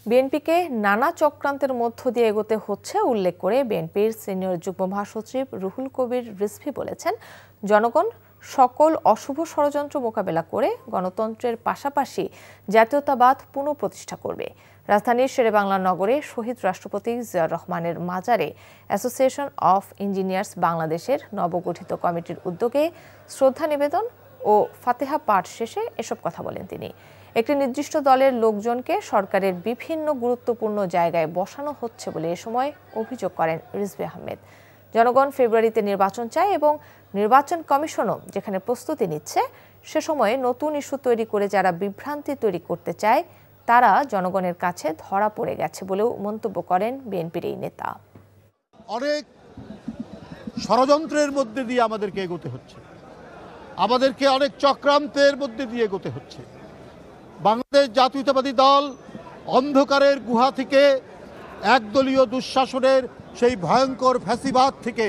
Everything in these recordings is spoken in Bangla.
বিএনপিকে নানা চক্রান্তের মধ্য দিয়ে এগোতে হচ্ছে উল্লেখ করে বিএনপির সিনিয়র যুগ্ম মহাসচিব রুহুল কবির রিজভী বলেছেন, জনগণ সকল অশুভ ষড়যন্ত্র মোকাবেলা করে গণতন্ত্রের পাশাপাশি জাতীয়তাবাদ পুনঃপ্রতিষ্ঠা করবে। রাজধানীর শেরেবাংলা নগরে শহীদ রাষ্ট্রপতি জিয়াউর রহমানের মাজারে অ্যাসোসিয়েশন অফ ইঞ্জিনিয়ার্স বাংলাদেশের নবগঠিত কমিটির উদ্যোগে শ্রদ্ধা নিবেদন ও ফাতেহা পাঠ শেষে এসব কথা বলেন তিনি। একটি নির্দিষ্ট দলের লোকজনকে সরকারের বিভিন্ন গুরুত্বপূর্ণ জায়গায় বসানো হচ্ছে বলে এ সময় অভিযোগ করেন রিজভী আহমেদ। জনগণ ফেব্রুয়ারিতে নির্বাচন চায় এবং নির্বাচন কমিশনও যেখানে প্রস্তুতি নিচ্ছে, সে সময়ে নতুন ইস্যু তৈরি করে যারা বিভ্রান্তি তৈরি করতে চায় তারা জনগণের কাছে ধরা পড়ে গেছে বলেও মন্তব্য করেন বিএনপির এই নেতা। অনেক ষড়যন্ত্রের মধ্যে দিয়ে আমাদেরকে এগোতে হচ্ছে, আমাদেরকে অনেক চক্রান্তের মধ্যে দিয়ে এগোতে হচ্ছে। বাংলাদেশ জাতীয়তাবাদী দল অন্ধকারের গুহা থেকে একদলীয় দুঃশাসনের সেই ভয়ঙ্কর ফ্যাসিবাদ থেকে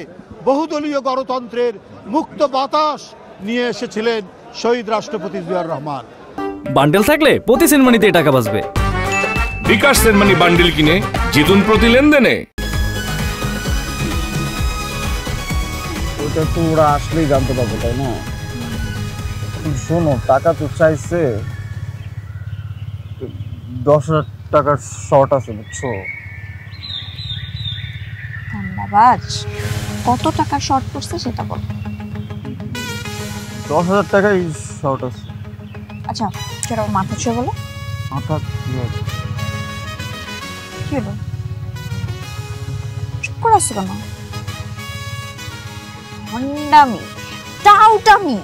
বহুদলীয় গণতন্ত্রের মুক্ত বাতাস নিয়ে এসেছিলেন শহীদ রাষ্ট্রপতি জিয়াউর রহমান। বান্ডেল থাকলে প্রতি সেনমানিতে টাকা বাঁচবে। বিকাশ সেনমানি বান্ডেল কিনে জিতুন প্রতি লেনদেনে। ওটা তো ওরা আসলেই জানতে পারবো, তাই না? শোনো, টাকা তো চাইছে, 10,000 টাকার শর্ট আছে, বুঝছো? ধন্যবাদ। কত টাকা শর্ট পড়ছে সেটা বল। 10,000 টাকাই শর্ট আছে। আচ্ছা, সেটা মাথা ছুঁয়ে বলো। মাথা কি হবে? কি হলো? চুপ করে আসছো কেন? ভণ্ডামি, টাউটামি,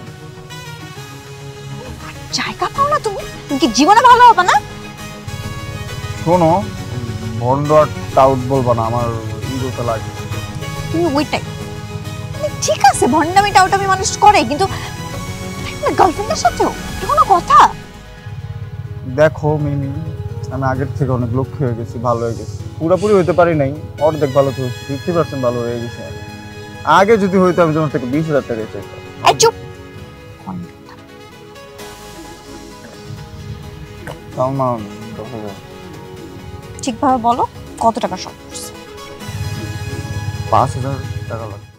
জায়গা পাও না তুমি? তুমি কি জীবনে ভালো হবে না? শোনো, ভন্ড আর টাউট বলবা না, আমার ইগোতে লাগে। তুমি ওইটাই। ঠিক আছে, ভণ্ডামি টাউটামি মানুষ করে, কিন্তু গার্লফ্রেন্ডের সাথেও কোনো কথা? দেখো মিমি, আমি আগের থেকে অনেক লক্ষ্য হয়ে গেছি, ভালো হয়ে গেছি। পুরোপুরি হইতে পারি নাই, অর্ধেক ভালো তো 50% ভালো হয়ে গেছে। আগে যদি হইতো আমি তোমার থেকে 20,000 টাকা চাইতাম। এই চুপ। ঠিকভাবে বলো, কত টাকা শর্ট পড়ছে? 5,000 টাকা লাগবে।